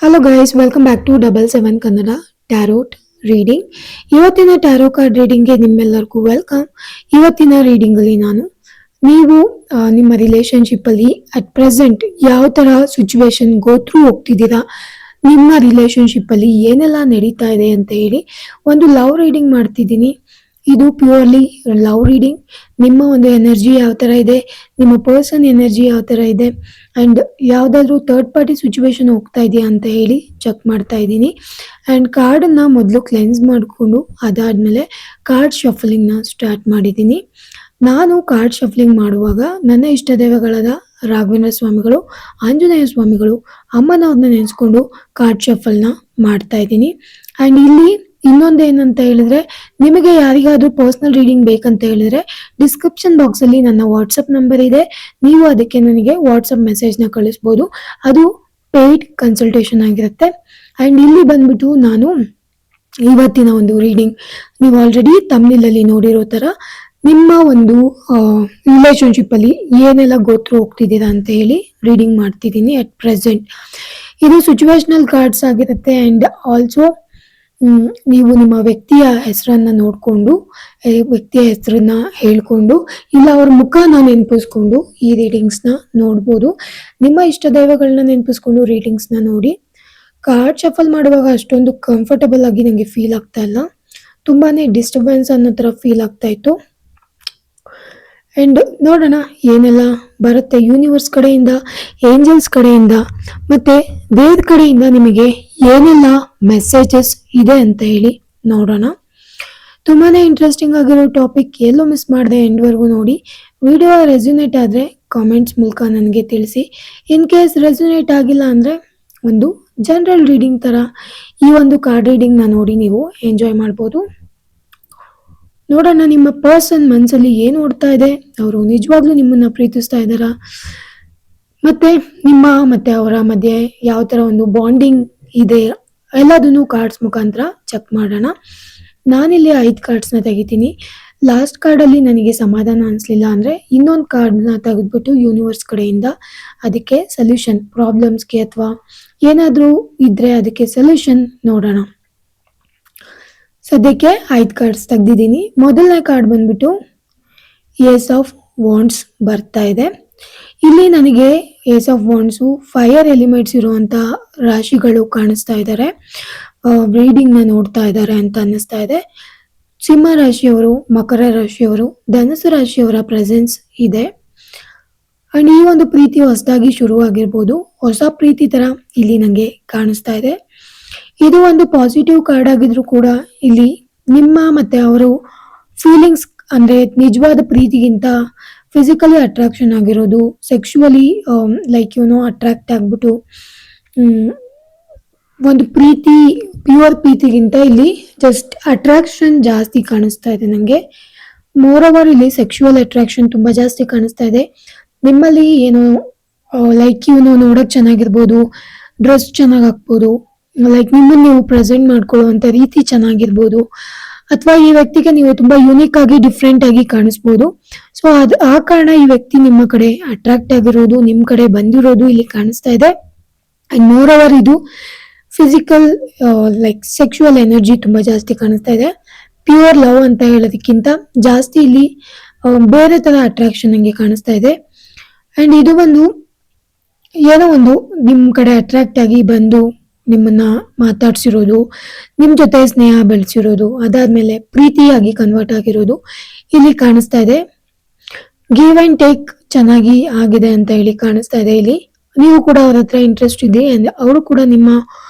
Hello guys, welcome back to 77 Kannada tarot reading. ಇವತ್ತಿನ tarot card ರೀಡಿಂಗ್ಗೆ ನಿಮ್ಮೆಲ್ಲರಿಗೂ ವೆಲ್ಕಮ್. ಇವತ್ತಿನ ರೀಡಿಂಗಲ್ಲಿ ನೀವು ನಿಮ್ಮ ರಿಲೇಶನ್ಶಿಪ್ಪಲ್ಲಿ ಅಟ್ ಪ್ರೆಸೆಂಟ್ ಯಾವ ಥರ ಸಿಚುವೇಶನ್ ಗೋತ್ರೂ ಹೋಗ್ತಿದ್ದೀರಾ, ನಿಮ್ಮ ರಿಲೇಶನ್ಶಿಪ್ಪಲ್ಲಿ ಏನೆಲ್ಲ ನಡೀತಾ ಇದೆ ಅಂತ ಹೇಳಿ ಒಂದು ಲವ್ ರೀಡಿಂಗ್ ಮಾಡ್ತಿದ್ದೀನಿ. ಇದು ಪ್ಯೂರ್ಲಿ ಲವ್ ರೀಡಿಂಗ್. ನಿಮ್ಮ ಒಂದು ಎನರ್ಜಿ ಯಾವ ಥರ ಇದೆ, ನಿಮ್ಮ ಪರ್ಸನ್ ಎನರ್ಜಿ ಯಾವ ಥರ ಇದೆ, ಆ್ಯಂಡ್ ಯಾವುದಾದ್ರೂ ಥರ್ಡ್ ಪಾರ್ಟಿ ಸಿಚುವೇಶನ್ ಹೋಗ್ತಾ ಇದೆಯಾ ಅಂತ ಹೇಳಿ ಚೆಕ್ ಮಾಡ್ತಾ ಇದ್ದೀನಿ. ಆ್ಯಂಡ್ ಕಾರ್ಡನ್ನು ಮೊದಲು ಕ್ಲೆನ್ಸ್ ಮಾಡಿಕೊಂಡು ಅದಾದಮೇಲೆ ಕಾರ್ಡ್ ಶಫಲಿಂಗ್ನ ಸ್ಟಾರ್ಟ್ ಮಾಡಿದ್ದೀನಿ. ನಾನು ಕಾರ್ಡ್ ಶಫಲಿಂಗ್ ಮಾಡುವಾಗ ನನ್ನ ಇಷ್ಟ ದೈವಗಳಾದ ರಾಘವೇಂದ್ರ ಸ್ವಾಮಿಗಳು, ಆಂಜನೇಯ ಸ್ವಾಮಿಗಳು, ಅಮ್ಮನವ್ರನ್ನ ನೆನೆಸ್ಕೊಂಡು ಕಾರ್ಡ್ ಶಫಲ್ನ ಮಾಡ್ತಾ ಇದ್ದೀನಿ. ಆ್ಯಂಡ್ ಇಲ್ಲಿ ಇನ್ನೊಂದೇನಂತ ಹೇಳಿದ್ರೆ, ನಿಮಗೆ ಯಾರಿಗಾದ್ರೂ ಪರ್ಸನಲ್ ರೀಡಿಂಗ್ ಬೇಕಂತ ಹೇಳಿದ್ರೆ ಡಿಸ್ಕ್ರಿಪ್ಷನ್ ಬಾಕ್ಸಲ್ಲಿ ನನ್ನ ವಾಟ್ಸಪ್ ನಂಬರ್ ಇದೆ. ನೀವು ಅದಕ್ಕೆ ನನಗೆ ವಾಟ್ಸಪ್ ಮೆಸೇಜ್ನ ಕಳಿಸ್ಬೋದು. ಅದು ಪೇಯ್ಡ್ ಕನ್ಸಲ್ಟೇಷನ್ ಆಗಿರುತ್ತೆ. ಆ್ಯಂಡ್ ಇಲ್ಲಿ ಬಂದ್ಬಿಟ್ಟು ನಾನು ಇವತ್ತಿನ ಒಂದು ರೀಡಿಂಗ್ ನೀವು ಆಲ್ರೆಡಿ ತಮಿಳಲ್ಲಿ ನೋಡಿರೋ ಥರ ನಿಮ್ಮ ಒಂದು ರಿಲೇಶನ್ಶಿಪ್ಪಲ್ಲಿ ಏನೆಲ್ಲ ಗೋತ್ರು ಹೋಗ್ತಿದ್ದೀರಾ ಅಂತ ಹೇಳಿ ರೀಡಿಂಗ್ ಮಾಡ್ತಿದ್ದೀನಿ ಅಟ್ ಪ್ರೆಸೆಂಟ್. ಇದು ಸಿಚುವೇಶನಲ್ ಕಾರ್ಡ್ಸ್ ಆಗಿರುತ್ತೆ. ಆ್ಯಂಡ್ ಆಲ್ಸೋ ನೀವು ನಿಮ್ಮ ವ್ಯಕ್ತಿಯ ಹೆಸರನ್ನ ನೋಡಿಕೊಂಡು, ವ್ಯಕ್ತಿಯ ಹೆಸರನ್ನ ಹೇಳ್ಕೊಂಡು, ಇಲ್ಲ ಅವ್ರ ಮುಖನ ನೆನಪಿಸ್ಕೊಂಡು ಈ ರೀಡಿಂಗ್ಸ್ನ ನೋಡ್ಬೋದು. ನಿಮ್ಮ ಇಷ್ಟ ದೈವಗಳನ್ನ ನೆನಪಿಸ್ಕೊಂಡು ರೀಡಿಂಗ್ಸ್ನ ನೋಡಿ. ಕಾರ್ಡ್ ಶಫಲ್ ಮಾಡುವಾಗ ಅಷ್ಟೊಂದು ಕಂಫರ್ಟಬಲ್ ಆಗಿ ನನಗೆ ಫೀಲ್ ಆಗ್ತಾ ಇಲ್ಲ, ತುಂಬಾ ಡಿಸ್ಟರ್ಬೆನ್ಸ್ ಅನ್ನೋ ಥರ ಫೀಲ್ ಆಗ್ತಾ ಇತ್ತು. ಆ್ಯಂಡ್ ನೋಡೋಣ ಏನೆಲ್ಲ ಬರುತ್ತೆ ಯೂನಿವರ್ಸ್ ಕಡೆಯಿಂದ, ಏಂಜಲ್ಸ್ ಕಡೆಯಿಂದ ಮತ್ತು ದೇವ್ರ ಕಡೆಯಿಂದ ನಿಮಗೆ ಏನೆಲ್ಲ ಮೆಸೇಜಸ್ ಇದೆ ಅಂತ ಹೇಳಿ ನೋಡೋಣ. ತುಂಬಾ ಇಂಟ್ರೆಸ್ಟಿಂಗ್ ಆಗಿರೋ ಟಾಪಿಕ್, ಎಲ್ಲೂ ಮಿಸ್ ಮಾಡದೆ ಎಂಡ್ವರೆಗೂ ನೋಡಿ. ವಿಡಿಯೋ ರೆಸ್ಯುನೇಟ್ ಆದರೆ ಕಾಮೆಂಟ್ಸ್ ಮೂಲಕ ನನಗೆ ತಿಳಿಸಿ. ಇನ್ ಕೇಸ್ ರೆಸ್ಯುನೇಟ್ ಆಗಿಲ್ಲ ಅಂದರೆ ಒಂದು ಜನರಲ್ ರೀಡಿಂಗ್ ಥರ ಈ ಒಂದು ಕಾರ್ಡ್ ರೀಡಿಂಗ್ನ ನೋಡಿ ನೀವು ಎಂಜಾಯ್ ಮಾಡ್ಬೋದು. ನೋಡೋಣ ನಿಮ್ಮ ಪರ್ಸನ್ ಮನಸ್ಸಲ್ಲಿ ಏನು ಓಡ್ತಾ ಇದೆ, ಅವರು ನಿಜವಾಗ್ಲೂ ನಿಮ್ಮನ್ನು ಪ್ರೀತಿಸ್ತಾ ಇದ್ದಾರಾ, ಮತ್ತು ನಿಮ್ಮ ಮತ್ತು ಅವರ ಮಧ್ಯೆ ಯಾವ ಥರ ಒಂದು ಬಾಂಡಿಂಗ್ ಇದೆ ಎಲ್ಲದನ್ನು ಕಾರ್ಡ್ಸ್ ಮುಖಾಂತರ ಚೆಕ್ ಮಾಡೋಣ. ನಾನಿಲ್ಲಿ 5 ಕಾರ್ಡ್ಸ್ನ ತೆಗಿತೀನಿ. ಲಾಸ್ಟ್ ಕಾರ್ಡಲ್ಲಿ ನನಗೆ ಸಮಾಧಾನ ಅನಿಸ್ಲಿಲ್ಲ ಅಂದರೆ ಇನ್ನೊಂದು ಕಾರ್ಡ್ನ ತೆಗೆದ್ಬಿಟ್ಟು ಯೂನಿವರ್ಸ್ ಕಡೆಯಿಂದ ಅದಕ್ಕೆ ಸೊಲ್ಯೂಷನ್, ಪ್ರಾಬ್ಲಮ್ಸ್ಗೆ ಅಥವಾ ಏನಾದರೂ ಇದ್ದರೆ ಅದಕ್ಕೆ ಸೊಲ್ಯೂಷನ್ ನೋಡೋಣ. ಸದ್ಯಕ್ಕೆ 5 ಕಾರ್ಡ್ಸ್ ತೆಗ್ದಿದ್ದೀನಿ. ಮೊದಲನೇ ಕಾರ್ಡ್ ಬಂದ್ಬಿಟ್ಟು ಏಸ್ ಆಫ್ ವಾಂಡ್ಸ್ ಬರ್ತಾ ಇದೆ. ಇಲ್ಲಿ ನನಗೆ ಏಸ್ ಆಫ್ ವಾಂಡ್ಸು ಫೈರ್ ಎಲಿಮೆಂಟ್ಸ್ ಇರುವಂಥ ರಾಶಿಗಳು ಕಾಣಿಸ್ತಾ ಇದ್ದಾರೆ, ರೀಡಿಂಗ್ನ ನೋಡ್ತಾ ಇದ್ದಾರೆ ಅಂತ ಅನ್ನಿಸ್ತಾ ಇದೆ. ಸಿಂಹ ರಾಶಿಯವರು, ಮಕರ ರಾಶಿಯವರು, ಧನುಸು ರಾಶಿಯವರ ಪ್ರೆಸೆನ್ಸ್ ಇದೆ. ಆ್ಯಂಡ್ ಈ ಒಂದು ಪ್ರೀತಿ ಹೊಸದಾಗಿ ಶುರುವಾಗಿರ್ಬೋದು, ಹೊಸ ಪ್ರೀತಿ ಥರ ಇಲ್ಲಿ ನನಗೆ ಕಾಣಿಸ್ತಾ ಇದೆ. ಇದು ಒಂದು ಪಾಸಿಟಿವ್ ಕಾರ್ಡ್ ಆಗಿದ್ರು ಕೂಡ ಇಲ್ಲಿ ನಿಮ್ಮ ಮತ್ತು ಅವರು ಫೀಲಿಂಗ್ಸ್ ಅಂದರೆ ನಿಜವಾದ ಪ್ರೀತಿಗಿಂತ ಫಿಸಿಕಲಿ ಅಟ್ರಾಕ್ಷನ್ ಆಗಿರೋದು, ಸೆಕ್ಷುವಲಿ ಲೈಕ್ ಅಟ್ರಾಕ್ಟ್ ಆಗಿಬಿಟ್ಟು ಒಂದು ಪ್ರೀತಿ, ಪ್ಯೂರ್ ಪ್ರೀತಿಗಿಂತ ಇಲ್ಲಿ ಜಸ್ಟ್ ಅಟ್ರಾಕ್ಷನ್ ಜಾಸ್ತಿ ಕಾಣಿಸ್ತಾ ಇದೆ ನನಗೆ. ಮೋರ್ ಓವರ್ ಇಲ್ಲಿ ಸೆಕ್ಷುವಲ್ ಅಟ್ರಾಕ್ಷನ್ ತುಂಬ ಜಾಸ್ತಿ ಕಾಣಿಸ್ತಾ ಇದೆ. ನಿಮ್ಮಲ್ಲಿ ಏನೋ ಲೈಕ್ ನೋಡೋಕ್ಕೆ ಚೆನ್ನಾಗಿರ್ಬೋದು, ಡ್ರೆಸ್ ಚೆನ್ನಾಗಿ ಹಾಕ್ಬೋದು, ಲೈಕ್ ನಿಮ್ಮನ್ನು ನೀವು ಪ್ರೆಸೆಂಟ್ ಮಾಡ್ಕೊಳ್ಳುವಂಥ ರೀತಿ ಚೆನ್ನಾಗಿರ್ಬೋದು, ಅಥವಾ ಈ ವ್ಯಕ್ತಿಗೆ ನೀವು ತುಂಬ ಯೂನಿಕ್ ಆಗಿ ಡಿಫ್ರೆಂಟ್ ಆಗಿ ಕಾಣಿಸ್ಬೋದು. ಸೊ ಆ ಕಾರಣ ಈ ವ್ಯಕ್ತಿ ನಿಮ್ಮ ಕಡೆ ಅಟ್ರಾಕ್ಟ್ ಆಗಿರೋದು, ನಿಮ್ಮ ಕಡೆ ಬಂದಿರೋದು ಇಲ್ಲಿ ಕಾಣಿಸ್ತಾ ಇದೆ. ಆ್ಯಂಡ್ ಮೋರ್ ಓವರ್ ಇದು ಫಿಸಿಕಲ್ ಲೈಕ್ ಸೆಕ್ಷುವಲ್ ಎನರ್ಜಿ ತುಂಬ ಜಾಸ್ತಿ ಕಾಣಿಸ್ತಾ ಇದೆ. ಪ್ಯೂರ್ ಲವ್ ಅಂತ ಹೇಳೋದಕ್ಕಿಂತ ಜಾಸ್ತಿ ಇಲ್ಲಿ ಬೇರೆ ಥರ ಅಟ್ರಾಕ್ಷನ್ ನನಗೆ ಕಾಣಿಸ್ತಾ ಇದೆ. ಆ್ಯಂಡ್ ಇದು ಬಂದು ಏನೋ ಒಂದು ನಿಮ್ಮ ಕಡೆ ಅಟ್ರಾಕ್ಟ್ ಆಗಿ ಬಂದು ನಿಮ್ಮನ್ನ ಮಾತಾಡ್ಸಿರೋದು, ನಿಮ್ಮ ಜೊತೆ ಸ್ನೇಹ ಬೆಳೆಸಿರೋದು, ಅದಾದ್ಮೇಲೆ ಪ್ರೀತಿಯಾಗಿ ಕನ್ವರ್ಟ್ ಆಗಿರೋದು ಇಲ್ಲಿ ಕಾಣಿಸ್ತಾ ಇದೆ. ಗಿವ್ ಆ್ಯಂಡ್ ಟೇಕ್ ಚೆನ್ನಾಗಿ ಆಗಿದೆ ಅಂತ ಹೇಳಿ ಕಾಣಿಸ್ತಾ ಇದೆ. ಇಲ್ಲಿ ನೀವು ಕೂಡ ಅವ್ರ ಹತ್ರ ಇಂಟ್ರೆಸ್ಟ್ ಇದೆ, ಅವರು ಕೂಡ ನಿಮ್ಮ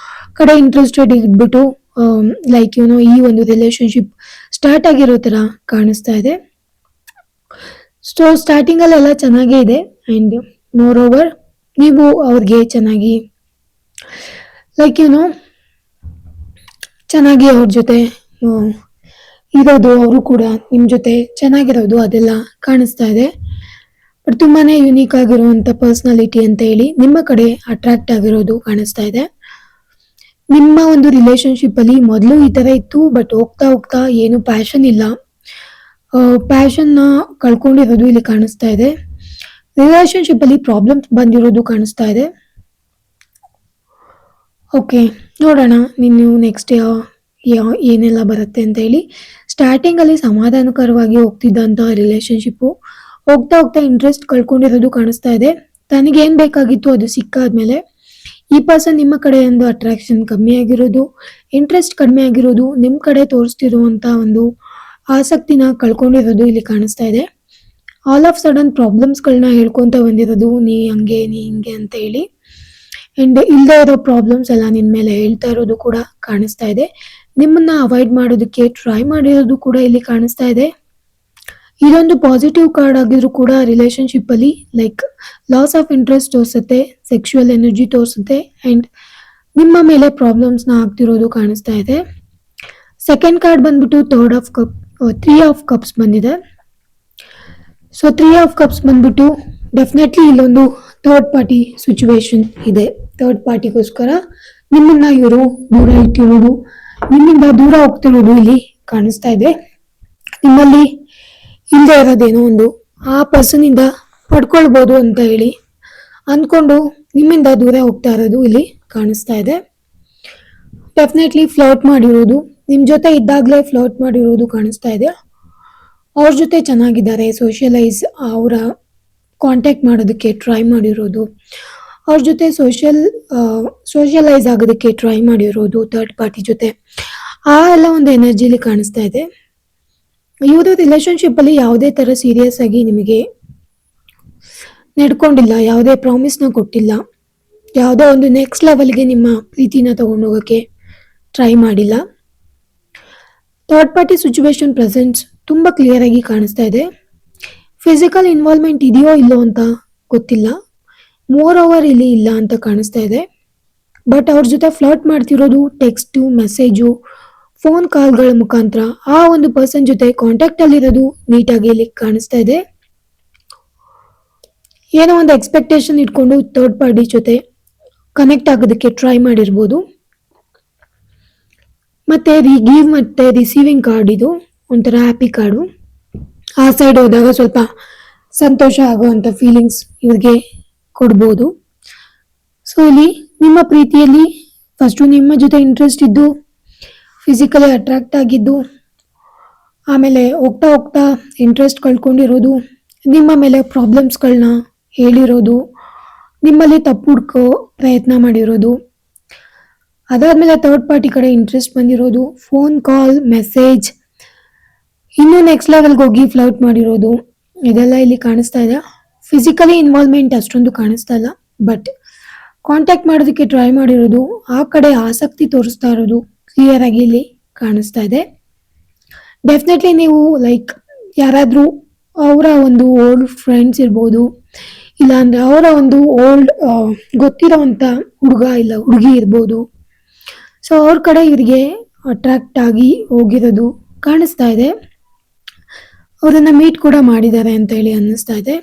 ಕಡೆ ಇಂಟ್ರೆಸ್ಟೆಡ್ ಇದ್ಬಿಟ್ಟು ಲೈಕ್ ಈ ಒಂದು ರಿಲೇಶನ್ಶಿಪ್ ಸ್ಟಾರ್ಟ್ ಆಗಿರೋ ಥರ ಕಾಣಿಸ್ತಾ ಇದೆ. ಸೊ ಸ್ಟಾರ್ಟಿಂಗಲ್ಲೆಲ್ಲ ಚೆನ್ನಾಗೇ ಇದೆ. ಆ್ಯಂಡ್ ಮೋರ್ ಓವರ್ ನೀವು ಅವ್ರಿಗೆ ಚೆನ್ನಾಗಿ ಲೈಕ್ ಚೆನ್ನಾಗಿ ಅವ್ರ ಜೊತೆ ಇರೋದು, ಅವರು ಕೂಡ ನಿಮ್ಮ ಜೊತೆ ಚೆನ್ನಾಗಿರೋದು ಅದೆಲ್ಲ ಕಾಣಿಸ್ತಾ ಇದೆ. ಬಟ್ ತುಂಬಾ ಯುನೀಕ್ ಆಗಿರುವಂಥ ಪರ್ಸ್ನಾಲಿಟಿ ಅಂತ ಹೇಳಿ ನಿಮ್ಮ ಕಡೆ ಅಟ್ರಾಕ್ಟ್ ಆಗಿರೋದು ಕಾಣಿಸ್ತಾ ಇದೆ. ನಿಮ್ಮ ಒಂದು ರಿಲೇಶನ್ಶಿಪ್ಪಲ್ಲಿ ಮೊದಲು ಈ ಥರ ಇತ್ತು, ಬಟ್ ಹೋಗ್ತಾ ಹೋಗ್ತಾ ಏನು ಪ್ಯಾಷನ್ ಇಲ್ಲ, ಪ್ಯಾಷನ್ನ ಕಳ್ಕೊಂಡಿರೋದು ಇಲ್ಲಿ ಕಾಣಿಸ್ತಾ ಇದೆ. ರಿಲೇಶನ್ಶಿಪ್ಪಲ್ಲಿ ಪ್ರಾಬ್ಲಮ್ಸ್ ಬಂದಿರೋದು ಕಾಣಿಸ್ತಾ ಇದೆ. ಓಕೆ, ನೋಡೋಣ ನೀನು ನೆಕ್ಸ್ಟ್ ಏನೆಲ್ಲ ಬರುತ್ತೆ ಅಂತ ಹೇಳಿ. ಸ್ಟಾರ್ಟಿಂಗಲ್ಲಿ ಸಮಾಧಾನಕರವಾಗಿ ಹೋಗ್ತಿದ್ದಂತಹ ರಿಲೇಶನ್ಶಿಪ್ಪು ಹೋಗ್ತಾ ಹೋಗ್ತಾ ಇಂಟ್ರೆಸ್ಟ್ ಕಳ್ಕೊಂಡಿರೋದು ಕಾಣಿಸ್ತಾ ಇದೆ. ತನಗೇನು ಬೇಕಾಗಿತ್ತು ಅದು ಸಿಕ್ಕಾದ್ಮೇಲೆ ಈ ಪರ್ಸನ್ ನಿಮ್ಮ ಕಡೆ ಒಂದು ಅಟ್ರಾಕ್ಷನ್ ಕಮ್ಮಿ ಆಗಿರೋದು, ಇಂಟ್ರೆಸ್ಟ್ ಕಡಿಮೆ ಆಗಿರೋದು, ನಿಮ್ಮ ಕಡೆ ತೋರಿಸ್ತಿರುವಂಥ ಒಂದು ಆಸಕ್ತಿನ ಕಳ್ಕೊಂಡಿರೋದು ಇಲ್ಲಿ ಕಾಣಿಸ್ತಾ ಇದೆ. ಆಲ್ ಆಫ್ ಸಡನ್ ಪ್ರಾಬ್ಲಮ್ಸ್ಗಳನ್ನ ಹೇಳ್ಕೊತ ಬಂದಿರೋದು, ನೀ ಹಂಗೆ ನೀ ಹಿಂಗೆ ಅಂತ ಹೇಳಿ. ಅಂಡ್ ಇಲ್ಲದೆ ಇರೋ ಪ್ರಾಬ್ಲಮ್ಸ್ ಎಲ್ಲ ನಿನ್ನ ಮೇಲೆ ಹೇಳ್ತಾ ಇರೋದು ಕೂಡ ಕಾಣಿಸ್ತಾ ಇದೆ. ನಿಮ್ಮನ್ನ ಅವಾಯ್ಡ್ ಮಾಡೋದಕ್ಕೆ ಟ್ರೈ ಮಾಡಿರೋದು ಕೂಡ ಇಲ್ಲಿ ಕಾಣಿಸ್ತಾ ಇದೆ. ಇದೊಂದು ಪಾಸಿಟಿವ್ ಕಾರ್ಡ್ ಆಗಿದ್ರು ಕೂಡ ರಿಲೇಶನ್ಶಿಪ್ ಅಲ್ಲಿ ಲೈಕ್ ಲಾಸ್ ಆಫ್ ಇಂಟ್ರೆಸ್ಟ್ ತೋರಿಸುತ್ತೆ, ಸೆಕ್ಷುವಲ್ ಎನರ್ಜಿ ತೋರಿಸುತ್ತೆ ಅಂಡ್ ನಿಮ್ಮ ಮೇಲೆ ಪ್ರಾಬ್ಲಮ್ಸ್ನ ಆಗ್ತಿರೋದು ಕಾಣಿಸ್ತಾ ಇದೆ. ಸೆಕೆಂಡ್ ಕಾರ್ಡ್ ಬಂದ್ಬಿಟ್ಟು ತ್ರೀ ಆಫ್ ಕಪ್ಸ್ ಬಂದಿದೆ. ಸೊ ತ್ರೀ ಆಫ್ ಕಪ್ಸ್ ಬಂದ್ಬಿಟ್ಟು ಡೆಫಿನೆಟ್ಲಿ ಇಲ್ಲೊಂದು ಥರ್ಡ್ ಪಾರ್ಟಿ ಸಿಚುವೇಶನ್ ಇದೆ. ಥರ್ಡ್ ಪಾರ್ಟಿಗೋಸ್ಕರ ನಿಮ್ಮನ್ನ ಇವರು ದೂರ ಇಟ್ಟಿರೋದು, ನಿಮ್ಮಿಂದ ದೂರ ಹೋಗ್ತಿರೋದು ಇಲ್ಲಿ ಕಾಣಿಸ್ತಾ ಇದೆ. ನಿಮ್ಮಲ್ಲಿ ಇಲ್ಲದೆ ಇರೋದೇನೋ ಒಂದು ಆ ಪರ್ಸನ್ ಇಂದ ಪಡ್ಕೊಳ್ಬೋದು ಅಂತ ಹೇಳಿ ಅಂದ್ಕೊಂಡು ನಿಮ್ಮಿಂದ ದೂರ ಹೋಗ್ತಾ ಇರೋದು ಇಲ್ಲಿ ಕಾಣಿಸ್ತಾ ಇದೆ. ಡೆಫಿನೆಟ್ಲಿ ಫ್ಲರ್ಟ್ ಮಾಡಿರೋದು, ನಿಮ್ಮ ಜೊತೆ ಇದ್ದಾಗಲೇ ಫ್ಲರ್ಟ್ ಮಾಡಿರೋದು ಕಾಣಿಸ್ತಾ ಇದೆ. ಅವ್ರ ಜೊತೆ ಚೆನ್ನಾಗಿದ್ದಾರೆ, ಅವರ ಕಾಂಟ್ಯಾಕ್ಟ್ ಮಾಡೋದಕ್ಕೆ ಟ್ರೈ ಮಾಡಿರೋದು, ಅವ್ರ ಜೊತೆ ಸೋಷಿಯಲೈಸ್ ಆಗೋದಕ್ಕೆ ಟ್ರೈ ಮಾಡಿರೋದು ಥರ್ಡ್ ಪಾರ್ಟಿ ಜೊತೆ, ಆ ಎಲ್ಲ ಒಂದು ಎನರ್ಜಿಲಿ ಕಾಣಿಸ್ತಾ ಇದೆ. ಇವರು ರಿಲೇಶನ್ಶಿಪ್ಪಲ್ಲಿ ಯಾವುದೇ ಥರ ಸೀರಿಯಸ್ ಆಗಿ ನಿಮಗೆ ನಡ್ಕೊಂಡಿಲ್ಲ, ಯಾವುದೇ ಪ್ರಾಮಿಸ್ನ ಕೊಟ್ಟಿಲ್ಲ, ಯಾವುದೋ ಒಂದು ನೆಕ್ಸ್ಟ್ ಲೆವೆಲ್ಗೆ ನಿಮ್ಮ ಪ್ರೀತಿನ ತಗೊಂಡೋಗೋಕ್ಕೆ ಟ್ರೈ ಮಾಡಿಲ್ಲ. ಥರ್ಡ್ ಪಾರ್ಟಿ ಸಿಚುವೇಶನ್ ಪ್ರೆಸೆಂಟ್ಸ್ ತುಂಬ ಕ್ಲಿಯರ್ ಆಗಿ ಕಾಣಿಸ್ತಾ ಇದೆ. ಫಿಸಿಕಲ್ ಇನ್ವಾಲ್ವ್ಮೆಂಟ್ ಇದೆಯೋ ಇಲ್ಲೋ ಅಂತ ಗೊತ್ತಿಲ್ಲ, ಮೋರ್ ಓವರ್ ಇಲ್ಲಿ ಇಲ್ಲ ಅಂತ ಕಾಣಿಸ್ತಾ ಇದೆ. ಬಟ್ ಅವ್ರ ಜೊತೆ ಫ್ಲರ್ಟ್ ಮಾಡ್ತಿರೋದು ಟೆಕ್ಸ್ಟು, ಮೆಸೇಜು, ಫೋನ್ ಕಾಲ್ಗಳ ಮುಖಾಂತರ ಆ ಒಂದು ಪರ್ಸನ್ ಜೊತೆ ಕಾಂಟ್ಯಾಕ್ಟ್ ಅಲ್ಲಿರೋದು ನೀಟಾಗಿ ಇಲ್ಲಿ ಕಾಣಿಸ್ತಾ ಇದೆ. ಏನೋ ಒಂದು ಎಕ್ಸ್ಪೆಕ್ಟೇಷನ್ ಇಟ್ಕೊಂಡು ಥರ್ಡ್ ಪಾರ್ಟಿ ಜೊತೆ ಕನೆಕ್ಟ್ ಆಗೋದಕ್ಕೆ ಟ್ರೈ ಮಾಡಿರ್ಬೋದು. ಮತ್ತೆ ಗಿವ್ ಮತ್ತೆ ರಿಸೀವಿಂಗ್ ಕಾರ್ಡ್, ಇದು ಒಂಥರ ಹ್ಯಾಪಿ ಕಾರ್ಡು. ಆ ಸೈಡ್ ಹೋದಾಗ ಸ್ವಲ್ಪ ಸಂತೋಷ ಆಗುವಂಥ ಫೀಲಿಂಗ್ಸ್ ಇವ್ರಿಗೆ ಕೊಡ್ಬೋದು. ಸೊ ಇಲ್ಲಿ ನಿಮ್ಮ ಪ್ರೀತಿಯಲ್ಲಿ ಫಸ್ಟು ನಿಮ್ಮ ಜೊತೆ ಇಂಟ್ರೆಸ್ಟ್ ಇದ್ದು ಫಿಸಿಕಲಿ ಅಟ್ರಾಕ್ಟ್ ಆಗಿದ್ದು, ಆಮೇಲೆ ಹೋಗ್ತಾ ಹೋಗ್ತಾ ಇಂಟ್ರೆಸ್ಟ್ ಕಳ್ಕೊಂಡಿರೋದು, ನಿಮ್ಮ ಮೇಲೆ ಪ್ರಾಬ್ಲಮ್ಸ್ಗಳನ್ನ ಹೇಳಿರೋದು, ನಿಮ್ಮಲ್ಲಿ ತಪ್ಪು ಹುಡ್ಕೋ ಪ್ರಯತ್ನ ಮಾಡಿರೋದು, ಅದಾದಮೇಲೆ ಥರ್ಡ್ ಪಾರ್ಟಿ ಕಡೆ ಇಂಟ್ರೆಸ್ಟ್ ಬಂದಿರೋದು, ಫೋನ್ ಕಾಲ್, ಮೆಸೇಜ್, ಇನ್ನೂ ನೆಕ್ಸ್ಟ್ ಲೆವೆಲ್ಗೆ ಹೋಗಿ ಫ್ಲರ್ಟ್ ಮಾಡಿರೋದು, ಇದೆಲ್ಲ ಇಲ್ಲಿ ಕಾಣಿಸ್ತಾ ಇದೆ. ಫಿಸಿಕಲಿ ಇನ್ವಾಲ್ವ್ಮೆಂಟ್ ಅಷ್ಟೊಂದು ಕಾಣಿಸ್ತಾ ಇಲ್ಲ, ಬಟ್ ಕಾಂಟ್ಯಾಕ್ಟ್ ಮಾಡೋದಕ್ಕೆ ಟ್ರೈ ಮಾಡಿರೋದು, ಆ ಕಡೆ ಆಸಕ್ತಿ ತೋರಿಸ್ತಾ ಇರೋದು ಕ್ಲಿಯರ್ ಆಗಿ ಇಲ್ಲಿ ಕಾಣಿಸ್ತಾ ಇದೆ. ಡೆಫಿನೆಟ್ಲಿ ನೀವು ಲೈಕ್ ಯಾರಾದರೂ ಅವರ ಒಂದು ಓಲ್ಡ್ ಫ್ರೆಂಡ್ಸ್ ಇರ್ಬೋದು, ಇಲ್ಲಾಂದರೆ ಅವರ ಒಂದು ಓಲ್ಡ್ ಗೊತ್ತಿರೋವಂಥ ಹುಡುಗ ಇಲ್ಲ ಹುಡುಗಿ ಇರ್ಬೋದು. ಸೊ ಅವ್ರ ಕಡೆ ಇವರಿಗೆ ಅಟ್ರಾಕ್ಟ್ ಆಗಿ ಹೋಗಿರೋದು ಕಾಣಿಸ್ತಾ ಇದೆ. ಅವರನ್ನು ಮೀಟ್ ಕೂಡ ಮಾಡಿದ್ದಾರೆ ಅಂತ ಹೇಳಿ ಅನ್ನಿಸ್ತಾ ಇದೆ.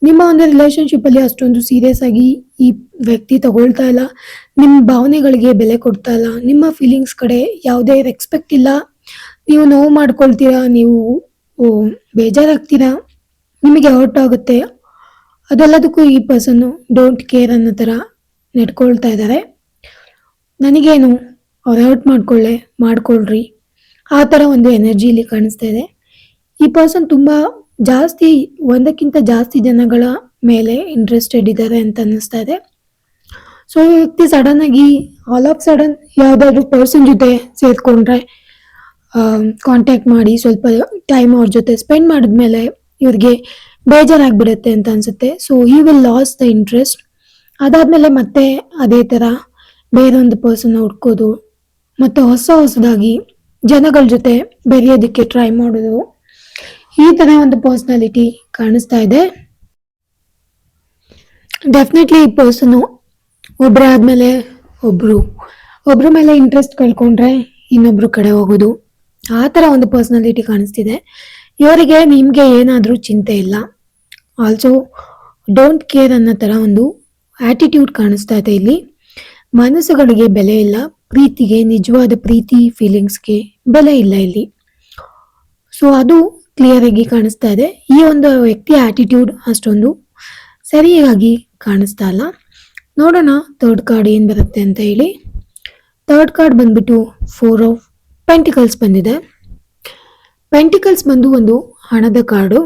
ನಿಮ್ಮ ಒಂದು ರಿಲೇಶನ್ಶಿಪ್ಪಲ್ಲಿ ಅಷ್ಟೊಂದು ಸೀರಿಯಸ್ ಆಗಿ ಈ ವ್ಯಕ್ತಿ ತಗೊಳ್ತಾ ಇಲ್ಲ, ನಿಮ್ಮ ಭಾವನೆಗಳಿಗೆ ಬೆಲೆ ಕೊಡ್ತಾ ಇಲ್ಲ, ನಿಮ್ಮ ಫೀಲಿಂಗ್ಸ್ ಕಡೆ ಯಾವುದೇ ರೆಸ್ಪೆಕ್ಟ್ ಇಲ್ಲ. ನೀವು ನೋವು ಮಾಡ್ಕೊಳ್ತೀರಾ, ನೀವು ಬೇಜಾರಾಗ್ತೀರಾ, ನಿಮಗೆ ಹರ್ಟ್ ಆಗುತ್ತೆ, ಅದೆಲ್ಲದಕ್ಕೂ ಈ ಪರ್ಸನ್ನು ಡೋಂಟ್ ಕೇರ್ ಅನ್ನೋ ಥರ ನಡ್ಕೊಳ್ತಾ ಇದ್ದಾರೆ. ನನಗೇನು, ಅವ್ರು ಹರ್ಟ್ ಮಾಡ್ಕೊಳ್ರಿ, ಆ ಥರ ಒಂದು ಎನರ್ಜಿ ಇಲ್ಲಿ ಕಾಣಿಸ್ತಾ ಇದೆ. ಈ ಪರ್ಸನ್ ತುಂಬ ಜಾಸ್ತಿ, ಒಂದಕ್ಕಿಂತ ಜಾಸ್ತಿ ಜನಗಳ ಮೇಲೆ ಇಂಟ್ರೆಸ್ಟೆಡ್ ಇದ್ದಾರೆ ಅಂತ ಅನ್ನಿಸ್ತಾ ಇದೆ. ಸೊ ಈ ವ್ಯಕ್ತಿ ಸಡನ್ ಆಗಿ ಆಲ್ ಆಫ್ ಸಡನ್ ಯಾವುದಾದ್ರೂ ಪರ್ಸನ್ ಜೊತೆ ಸೇರಿಕೊಂಡ್ರೆ, ಕಾಂಟ್ಯಾಕ್ಟ್ ಮಾಡಿ ಸ್ವಲ್ಪ ಟೈಮ್ ಅವ್ರ ಜೊತೆ ಸ್ಪೆಂಡ್ ಮಾಡಿದ್ಮೇಲೆ ಇವ್ರಿಗೆ ಬೇಜಾರಾಗ್ಬಿಡುತ್ತೆ ಅಂತ ಅನ್ಸುತ್ತೆ. ಸೊ ಈ ವಿಲ್ ಲಾಸ್ ದ ಇಂಟ್ರೆಸ್ಟ್. ಅದಾದಮೇಲೆ ಮತ್ತೆ ಅದೇ ಥರ ಬೇರೊಂದು ಪರ್ಸನ್ನ ಹುಡ್ಕೋದು, ಮತ್ತು ಹೊಸದಾಗಿ ಜನಗಳ ಜೊತೆ ಬೆರೆಯೋದಕ್ಕೆ ಟ್ರೈ ಮಾಡೋದು, ಈ ಥರ ಒಂದು ಪರ್ಸ್ನಾಲಿಟಿ ಕಾಣಿಸ್ತಾ ಇದೆ. ಡೆಫಿನೆಟ್ಲಿ ಈ ಪರ್ಸನು ಒಬ್ಬರಾದ್ಮೇಲೆ ಒಬ್ರ ಮೇಲೆ ಇಂಟ್ರೆಸ್ಟ್ ಕಳ್ಕೊಂಡ್ರೆ ಇನ್ನೊಬ್ರು ಕಡೆ ಹೋಗೋದು, ಆ ಥರ ಒಂದು ಪರ್ಸ್ನಾಲಿಟಿ ಕಾಣಿಸ್ತಿದೆ. ಇವರಿಗೆ ನಿಮಗೆ ಏನಾದರೂ ಚಿಂತೆ ಇಲ್ಲ, ಆಲ್ಸೋ ಡೋಂಟ್ ಕೇರ್ ಅನ್ನೋ ಥರ ಒಂದು ಆಟಿಟ್ಯೂಡ್ ಕಾಣಿಸ್ತಾ ಇದೆ ಇಲ್ಲಿ. ಮನಸ್ಸುಗಳಿಗೆ ಬೆಲೆ ಇಲ್ಲ, ಪ್ರೀತಿಗೆ, ನಿಜವಾದ ಪ್ರೀತಿ ಫೀಲಿಂಗ್ಸ್ಗೆ ಬೆಲೆ ಇಲ್ಲ ಇಲ್ಲಿ. ಸೊ ಅದು ಕ್ಲಿಯರ್ ಆಗಿ ಕಾಣಿಸ್ತಾ ಇದೆ. ಈ ಒಂದು ವ್ಯಕ್ತಿಯ ಆಟಿಟ್ಯೂಡ್ ಅಷ್ಟೊಂದು ಸರಿಯಾಗಿ ಕಾಣಿಸ್ತಾ ಇಲ್ಲ. ನೋಡೋಣ ಥರ್ಡ್ ಕಾರ್ಡ್ ಏನ್ ಬರುತ್ತೆ ಅಂತ ಹೇಳಿ. ಥರ್ಡ್ ಕಾರ್ಡ್ ಬಂದ್ಬಿಟ್ಟು 4 ಆಫ್ ಪೆಂಟಿಕಲ್ಸ್ ಬಂದಿದೆ. ಪೆಂಟಿಕಲ್ಸ್ ಬಂದು ಒಂದು ಹಣದ ಕಾರ್ಡು.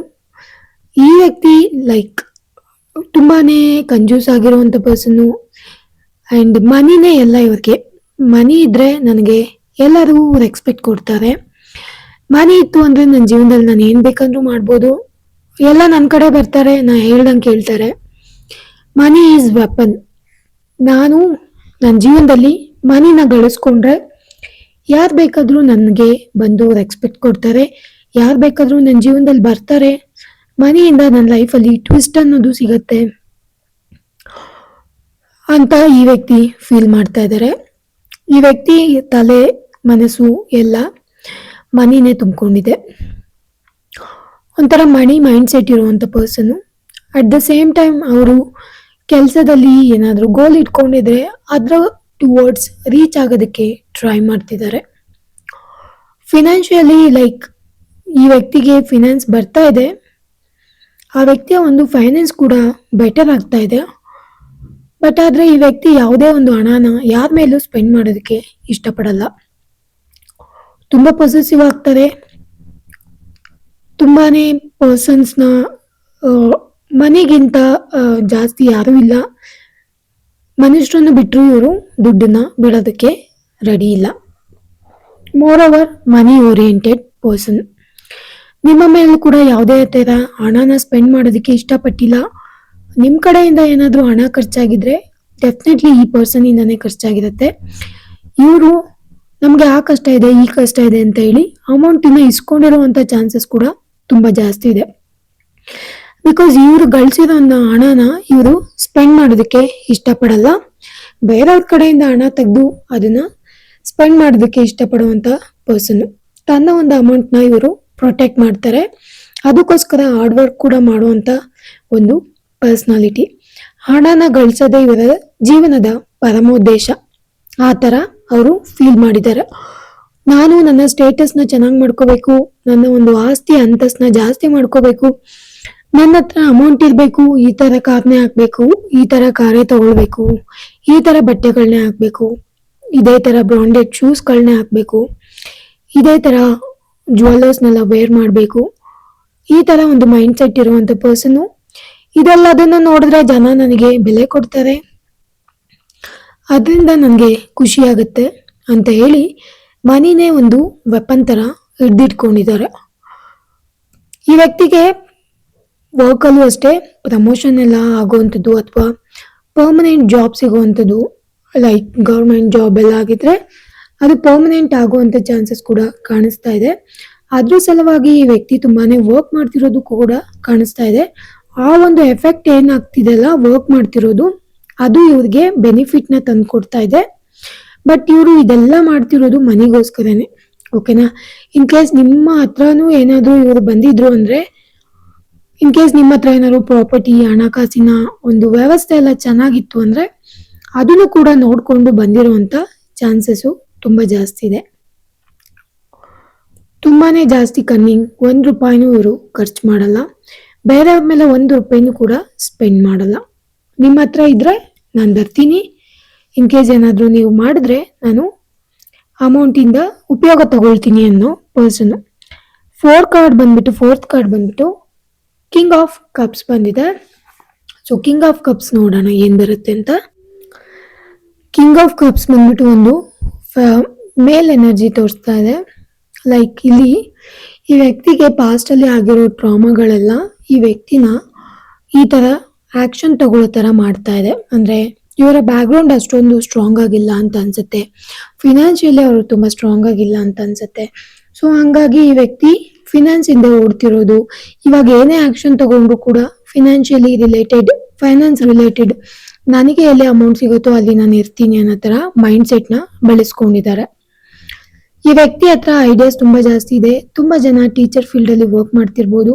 ಈ ವ್ಯಕ್ತಿ ಲೈಕ್ ತುಂಬಾನೇ ಕಂಜೂಸ್ ಆಗಿರುವಂತ ಪರ್ಸನ್ ಅಂಡ್ ಮನಿನೇ ಎಲ್ಲ ಇವ್ರಿಗೆ. ಮನಿ ಇದ್ರೆ ನನಗೆ ಎಲ್ಲರೂ ರೆಸ್ಪೆಕ್ಟ್ ಕೊಡ್ತಾರೆ. ಮನಿ ಇತ್ತು ಅಂದ್ರೆ ನನ್ನ ಜೀವನದಲ್ಲಿ ನಾನು ಏನ್ ಬೇಕಂದ್ರೂ ಮಾಡ್ಬೋದು. ಎಲ್ಲ ನನ್ನ ಕಡೆ ಬರ್ತಾರೆ, ನಾ ಹೇಳ್ದಂಗೆ ಕೇಳ್ತಾರೆ. Money is weapon. ನಾನು ನನ್ನ ಜೀವನದಲ್ಲಿ ಮನಿನ ಗಳಿಸ್ಕೊಂಡ್ರೆ ಯಾರು ಬೇಕಾದ್ರೂ ನನಗೆ ಬಂದು ರೆಸ್ಪೆಕ್ಟ್ ಕೊಡ್ತಾರೆ, ಯಾರು ಬೇಕಾದ್ರೂ ನನ್ನ ಜೀವನದಲ್ಲಿ ಬರ್ತಾರೆ. ಮನಿಯಿಂದ ನನ್ನ ಲೈಫಲ್ಲಿ ಟ್ವಿಸ್ಟ್ ಅನ್ನೋದು ಸಿಗತ್ತೆ ಅಂತ ಈ ವ್ಯಕ್ತಿ ಫೀಲ್ ಮಾಡ್ತಾ ಇದ್ದಾರೆ. ಈ ವ್ಯಕ್ತಿ ತಲೆ ಮನಸ್ಸು ಎಲ್ಲ ಮನಿನೇ ತುಂಬಿಕೊಂಡಿದೆ. ಒಂಥರ ಮನಿ ಮೈಂಡ್ ಸೆಟ್ ಇರುವಂತ person. At the same time ಅವರು ಕೆಲಸದಲ್ಲಿ ಏನಾದರೂ ಗೋಲ್ ಇಟ್ಕೊಂಡಿದ್ರೆ ಅದರ ಟುವರ್ಡ್ಸ್ ರೀಚ್ ಆಗೋದಕ್ಕೆ ಟ್ರೈ ಮಾಡ್ತಿದ್ದಾರೆ. ಫಿನಾನ್ಷಿಯಲಿ ಲೈಕ್ ಈ ವ್ಯಕ್ತಿಗೆ ಫಿನಾನ್ಸ್ ಬರ್ತಾ ಇದೆ. ಆ ವ್ಯಕ್ತಿಯ ಒಂದು ಫೈನಾನ್ಸ್ ಕೂಡ ಬೆಟರ್ ಆಗ್ತಾ ಇದೆ. ಬಟ್ ಆದ್ರೆ ಈ ವ್ಯಕ್ತಿ ಯಾವುದೇ ಒಂದು ಹಣನ ಯಾರ ಮೇಲೂ ಸ್ಪೆಂಡ್ ಮಾಡೋದಕ್ಕೆ ಇಷ್ಟಪಡಲ್ಲ. ತುಂಬಾ ಪೊಸೆಸಿವ್ ಆಗ್ತಾರೆ. ತುಂಬಾನೇ ಪರ್ಸನ್ಸ್ನ ಮನೆಗಿಂತ ಜಾಸ್ತಿ ಯಾರೂ ಇಲ್ಲ. ಮನುಷ್ಯರನ್ನು ಬಿಟ್ಟರು ಇವರು ದುಡ್ಡನ್ನ ಬಿಡೋದಕ್ಕೆ ರೆಡಿ ಇಲ್ಲ. ಮೋರ್ ಓವರ್ ಮನಿ ಓರಿಯೆಂಟೆಡ್ ಪರ್ಸನ್. ನಿಮ್ಮ ಮೇಲೂ ಕೂಡ ಯಾವುದೇ ಥರ ಹಣನ ಸ್ಪೆಂಡ್ ಮಾಡೋದಕ್ಕೆ ಇಷ್ಟಪಟ್ಟಿಲ್ಲ. ನಿಮ್ಮ ಕಡೆಯಿಂದ ಏನಾದರೂ ಹಣ ಖರ್ಚಾಗಿದ್ರೆ ಡೆಫಿನೆಟ್ಲಿ ಈ ಪರ್ಸನಿಂದಾನೇ ಖರ್ಚಾಗಿರುತ್ತೆ. ಇವರು ನಮಗೆ ಆ ಕಷ್ಟ ಇದೆ ಈ ಕಷ್ಟ ಇದೆ ಅಂತ ಹೇಳಿ ಅಮೌಂಟಿನ ಇಸ್ಕೊಂಡಿರುವಂಥ ಚಾನ್ಸಸ್ ಕೂಡ ತುಂಬ ಜಾಸ್ತಿ ಇದೆ. ಬಿಕಾಸ್ ಇವರು ಗಳಿಸಿರೋ ಹಣನ ಇವರು ಸ್ಪೆಂಡ್ ಮಾಡೋದಕ್ಕೆ ಇಷ್ಟಪಡಲ್ಲ. ಬೇರೆಯವ್ರ ಕಡೆಯಿಂದ ಹಣ ತೆಗೆದು ಅದನ್ನ ಸ್ಪೆಂಡ್ ಮಾಡೋದಕ್ಕೆ ಇಷ್ಟಪಡುವಂಥ ಪರ್ಸನ್. ತನ್ನ ಒಂದು ಅಮೌಂಟ್ನ ಇವರು ಪ್ರೊಟೆಕ್ಟ್ ಮಾಡ್ತಾರೆ. ಅದಕ್ಕೋಸ್ಕರ ಹಾರ್ಡ್ ವರ್ಕ್ ಕೂಡ ಮಾಡುವಂಥ ಒಂದು ಪರ್ಸ್ನಾಲಿಟಿ. ಹಣನ ಗಳಿಸೋದೇ ಇವರ ಜೀವನದ ಪರಮೋದ್ದೇಶ. ಆ ಥರ ಅವರು ಫೀಲ್ ಮಾಡಿದ್ದಾರೆ. ನಾನು ನನ್ನ ಸ್ಟೇಟಸ್ನ ಚೆನ್ನಾಗಿ ಮಾಡ್ಕೋಬೇಕು, ನನ್ನ ಒಂದು ಆಸ್ತಿ ಅಂತಸ್ನ ಜಾಸ್ತಿ ಮಾಡ್ಕೋಬೇಕು, ನನ್ನ ಹತ್ರ ಅಮೌಂಟ್ ಇರಬೇಕು, ಈ ಥರ ಕಾರ್ನೇ ಹಾಕ್ಬೇಕು, ಈ ಥರ ಕಾರೇ ತಗೊಳ್ಬೇಕು, ಈ ಥರ ಬಟ್ಟೆಗಳನ್ನೇ ಹಾಕ್ಬೇಕು, ಇದೇ ಥರ ಬ್ರಾಂಡೆಡ್ ಶೂಸ್ಗಳನ್ನೇ ಹಾಕ್ಬೇಕು, ಇದೇ ಥರ ಜ್ಯುವೆಲ್ಲರ್ಸ್ನೆಲ್ಲ ವೇರ್ ಮಾಡಬೇಕು, ಈ ಥರ ಒಂದು ಮೈಂಡ್ ಸೆಟ್ ಇರುವಂಥ ಪರ್ಸನ್ನು. ಇದೆಲ್ಲದನ್ನ ನೋಡಿದ್ರೆ ಜನ ನನಗೆ ಬೆಲೆ ಕೊಡ್ತಾರೆ, ಅದರಿಂದ ನನಗೆ ಖುಷಿ ಆಗುತ್ತೆ ಅಂತ ಹೇಳಿ ಮನಿನೇ ಒಂದು ವೆಪನ್ ಥರ ಹಿಡ್ದಿಟ್ಕೊಂಡಿದ್ದಾರೆ. ಈ ವ್ಯಕ್ತಿಗೆ ವರ್ಕಲ್ಲೂ ಅಷ್ಟೇ ಪ್ರಮೋಷನ್ ಎಲ್ಲ ಆಗುವಂಥದ್ದು ಅಥವಾ ಪರ್ಮನೆಂಟ್ ಜಾಬ್ ಸಿಗುವಂಥದ್ದು, ಲೈಕ್ ಗೌರ್ಮೆಂಟ್ ಜಾಬ್ ಎಲ್ಲ ಆಗಿದ್ರೆ ಅದು ಪರ್ಮನೆಂಟ್ ಆಗುವಂಥ ಚಾನ್ಸಸ್ ಕೂಡ ಕಾಣಿಸ್ತಾ ಇದೆ. ಅದ್ರ ಸಲುವಾಗಿ ಈ ವ್ಯಕ್ತಿ ತುಂಬಾನೇ ವರ್ಕ್ ಮಾಡ್ತಿರೋದು ಕೂಡ ಕಾಣಿಸ್ತಾ ಇದೆ. ಆ ಒಂದು ಎಫೆಕ್ಟ್ ಏನಾಗ್ತಿದೆಲ್ಲ ವರ್ಕ್ ಮಾಡ್ತಿರೋದು ಅದು ಇವ್ರಿಗೆ ಬೆನಿಫಿಟ್ನ ತಂದು ಕೊಡ್ತಾ ಇದೆ. ಬಟ್ ಇವರು ಇದೆಲ್ಲ ಮಾಡ್ತಿರೋದು ಮನಿಗೋಸ್ಕರನೇ. ಓಕೆನಾ? ಇನ್ ಕೇಸ್ ನಿಮ್ಮ ಹತ್ರನೂ ಏನಾದರೂ ಇವರು ಬಂದಿದ್ರು ಅಂದ್ರೆ, ಇನ್ ಕೇಸ್ ನಿಮ್ಮ ಹತ್ರ ಏನಾದ್ರು ಪ್ರಾಪರ್ಟಿ ಹಣಕಾಸಿನ ಒಂದು ವ್ಯವಸ್ಥೆ ಎಲ್ಲ ಚೆನ್ನಾಗಿತ್ತು ಅಂದ್ರೆ ಅದನ್ನು ಕೂಡ ನೋಡ್ಕೊಂಡು ಬಂದಿರುವಂತ ಚಾನ್ಸಸ್ಸು ತುಂಬಾ ಜಾಸ್ತಿ ಇದೆ. ತುಂಬಾನೇ ಜಾಸ್ತಿ ಕನ್ನಿಂಗ್. 1 ರೂಪಾಯಿನೂ ಇವರು ಖರ್ಚು ಮಾಡಲ್ಲ. ಬೇರೆಯವ್ರ ಮೇಲೆ 1 ರೂಪಾಯಿನೂ ಕೂಡ ಸ್ಪೆಂಡ್ ಮಾಡಲ್ಲ. ನಿಮ್ಮ ಹತ್ರ ಇದ್ರೆ ನಾನು ಬರ್ತೀನಿ, ಇನ್ ಕೇಸ್ ಏನಾದರೂ ನೀವು ಮಾಡಿದ್ರೆ ನಾನು ಅಮೌಂಟಿಂದ ಉಪಯೋಗ ತಗೊಳ್ತೀನಿ ಅನ್ನೋ ಪರ್ಸನ್. ಫೋರ್ತ್ ಕಾರ್ಡ್ ಬಂದ್ಬಿಟ್ಟು ಕಿಂಗ್ ಆಫ್ ಕಪ್ಸ್ ಬಂದಿದೆ. ಸೊ ಕಿಂಗ್ ಆಫ್ ಕಪ್ಸ್ ನೋಡೋಣ ಏನ್ ಬರುತ್ತೆ ಅಂತ. ಕಿಂಗ್ ಆಫ್ ಕಪ್ಸ್ ಬಂದ್ಬಿಟ್ಟು ಒಂದು ಮೇಲ್ ಎನರ್ಜಿ ತೋರಿಸ್ತಾ ಇದೆ. ಲೈಕ್ ಇಲ್ಲಿ ಈ ವ್ಯಕ್ತಿಗೆ ಪಾಸ್ಟ್ ಅಲ್ಲಿ ಆಗಿರೋ ಟ್ರಾಮಾಗಳೆಲ್ಲ ಈ ವ್ಯಕ್ತಿನ ಈ ತರ ಆಕ್ಷನ್ ತಗೊಳ್ಳೋ ತರ ಮಾಡ್ತಾ ಇದೆ. ಅಂದ್ರೆ ಇವರ ಬ್ಯಾಕ್ಗ್ರೌಂಡ್ ಅಷ್ಟೊಂದು ಸ್ಟ್ರಾಂಗ್ ಆಗಿಲ್ಲ ಅಂತ ಅನ್ಸುತ್ತೆ. ಫಿನಾನ್ಷಿಯಲಿ ಅವರು ತುಂಬಾ ಸ್ಟ್ರಾಂಗ್ ಆಗಿಲ್ಲ ಅಂತ ಅನ್ಸುತ್ತೆ. ಸೊ ಹಂಗಾಗಿ ಈ ವ್ಯಕ್ತಿ ಫಿನಾನ್ಸ್ ಇಂದ ಓಡ್ತಿರೋದು. ಇವಾಗ ಏನೇ ಆಕ್ಷನ್ ತಗೊಂಡ್ರು ಕೂಡ ಫೈನಾನ್ಸ್ ರಿಲೇಟೆಡ್ ನನಗೆ ಎಲ್ಲಿ ಅಮೌಂಟ್ ಸಿಗುತ್ತೋ ಅಲ್ಲಿ ನಾನು ಇರ್ತೀನಿ ಅನ್ನೋ ತರ ಮೈಂಡ್ ಸೆಟ್ ನ ಬೆಳೆಸ್ಕೊಂಡಿದ್ದಾರೆ. ಈ ವ್ಯಕ್ತಿ ಹತ್ರ ಐಡಿಯಾಸ್ ತುಂಬಾ ಜಾಸ್ತಿ ಇದೆ. ತುಂಬಾ ಜನ ಟೀಚರ್ ಫೀಲ್ಡ್ ಅಲ್ಲಿ ವರ್ಕ್ ಮಾಡ್ತಿರ್ಬೋದು,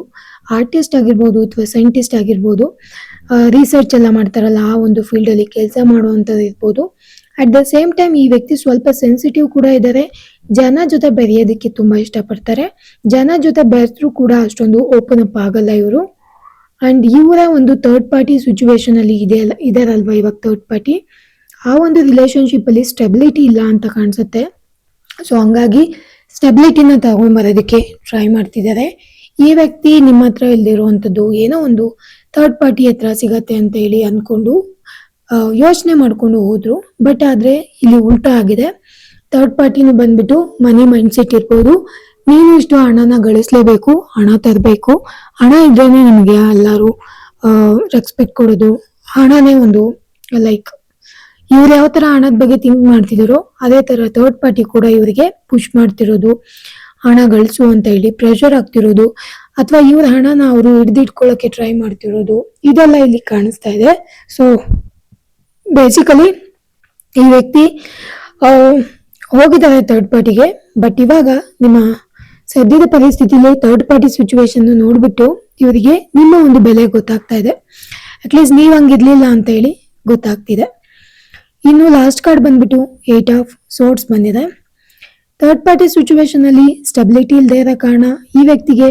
ಆರ್ಟಿಸ್ಟ್ ಆಗಿರ್ಬೋದು ಅಥವಾ ಸೈಂಟಿಸ್ಟ್ ಆಗಿರ್ಬೋದು, ರಿಸರ್ಚ್ ಎಲ್ಲ ಮಾಡ್ತಾರಲ್ಲ ಆ ಒಂದು ಫೀಲ್ಡ್ ಅಲ್ಲಿ ಕೆಲಸ ಮಾಡುವಂಥದ್ದು ಇರ್ಬೋದು. ಅಟ್ ದ ಸೇಮ್ ಟೈಮ್ ಈ ವ್ಯಕ್ತಿ ಸ್ವಲ್ಪ ಸೆನ್ಸಿಟಿವ್ ಕೂಡ ಇದ್ದಾರೆ. ಜನ ಜೊತೆ ಬೆರೆಯೋದಕ್ಕೆ ತುಂಬಾ ಇಷ್ಟಪಡ್ತಾರೆ. ಜನ ಜೊತೆ ಬೆರೆದ್ರು ಕೂಡ ಅಷ್ಟೊಂದು ಓಪನ್ ಅಪ್ ಆಗಲ್ಲ ಇವರು. ಅಂಡ್ ಇವರ ಒಂದು ಥರ್ಡ್ ಪಾರ್ಟಿ ಸಿಚುವೇಶನ್ ಅಲ್ಲಿ ಇದಾರಲ್ವಾ ಇವಾಗ ಥರ್ಡ್ ಪಾರ್ಟಿ, ಆ ಒಂದು ರಿಲೇಶನ್ಶಿಪ್ ಅಲ್ಲಿ ಸ್ಟೆಬಿಲಿಟಿ ಇಲ್ಲ ಅಂತ ಕಾಣಿಸುತ್ತೆ. ಸೊ ಹಂಗಾಗಿ ಸ್ಟೆಬಿಲಿಟಿನ ತಗೊಂಡ್ಬರೋದಕ್ಕೆ ಟ್ರೈ ಮಾಡ್ತಿದ್ದಾರೆ. ಈ ವ್ಯಕ್ತಿ ನಿಮ್ಮ ಹತ್ರ ಇಲ್ದಿರುವಂಥದ್ದು ಏನೋ ಒಂದು ಥರ್ಡ್ ಪಾರ್ಟಿ ಹತ್ರ ಸಿಗತ್ತೆ ಅಂತ ಹೇಳಿ ಅನ್ಕೊಂಡು ಯೋಚನೆ ಮಾಡ್ಕೊಂಡು ಹೋದ್ರು. ಬಟ್ ಆದ್ರೆ ಇಲ್ಲಿ ಉಲ್ಟಾ ಆಗಿದೆ. ಥರ್ಡ್ ಪಾರ್ಟಿನೂ ಬಂದ್ಬಿಟ್ಟು ಮನಿ ಮೈಂಡ್ ಸೆಟ್ ಇರ್ಬೋದು, ನೀನು ಇಷ್ಟು ಹಣನ ಗಳಿಸ್ಲೇಬೇಕು, ಹಣ ತರಬೇಕು, ಹಣ ಇದ್ರೇನೆ ನಿಮಗೆ ಎಲ್ಲರೂ ರೆಸ್ಪೆಕ್ಟ್ ಕೊಡೋದು, ಹಣನೇ ಒಂದು ಲೈಕ್ ಇವ್ರು ಯಾವ ತರ ಹಣದ ಬಗ್ಗೆ ಥಿಂಕ್ ಮಾಡ್ತಿದಾರೋ ಅದೇ ತರ ಥರ್ಡ್ ಪಾರ್ಟಿ ಕೂಡ ಇವರಿಗೆ ಪುಷ್ ಮಾಡ್ತಿರೋದು, ಹಣ ಗಳಿಸು ಅಂತ ಹೇಳಿ ಪ್ರೆಷರ್ ಆಗ್ತಿರೋದು, ಅಥವಾ ಇವ್ರ ಹಣನ ಅವರು ಹಿಡ್ದಿಟ್ಕೊಳ್ಳೋಕೆ ಟ್ರೈ ಮಾಡ್ತಿರೋದು, ಇದೆಲ್ಲ ಇಲ್ಲಿ ಕಾಣಿಸ್ತಾ ಇದೆ. ಸೊ ಬೇಸಿಕಲಿ ಈ ವ್ಯಕ್ತಿ ಹೋಗಿದ್ದಾರೆ ಥರ್ಡ್ ಪಾರ್ಟಿಗೆ. ಬಟ್ ಇವಾಗ ನಿಮ್ಮ ಸದ್ಯದ ಪರಿಸ್ಥಿತಿಲಿ ಥರ್ಡ್ ಪಾರ್ಟಿ ಸಿಚುವೇಶನ್ ನೋಡ್ಬಿಟ್ಟು ಇವರಿಗೆ ನಿಮ್ಮ ಒಂದು ಬೆಲೆ ಗೊತ್ತಾಗ್ತಾ ಇದೆ. ಅಟ್ಲೀಸ್ಟ್ ನೀವ್ ಹಂಗಿರ್ಲಿಲ್ಲ ಅಂತ ಹೇಳಿ ಗೊತ್ತಾಗ್ತಿದೆ. ಇನ್ನು ಲಾಸ್ಟ್ ಕಾರ್ಡ್ ಬಂದ್ಬಿಟ್ಟು 8 ಆಫ್ ಸೋರ್ಟ್ಸ್ ಬಂದಿದೆ. ಥರ್ಡ್ ಪಾರ್ಟಿ ಸಿಚುವೇಶನ್ ಅಲ್ಲಿ ಸ್ಟೆಬಿಲಿಟಿ ಇಲ್ಲದೆ ಇರೋ ಕಾರಣ ಈ ವ್ಯಕ್ತಿಗೆ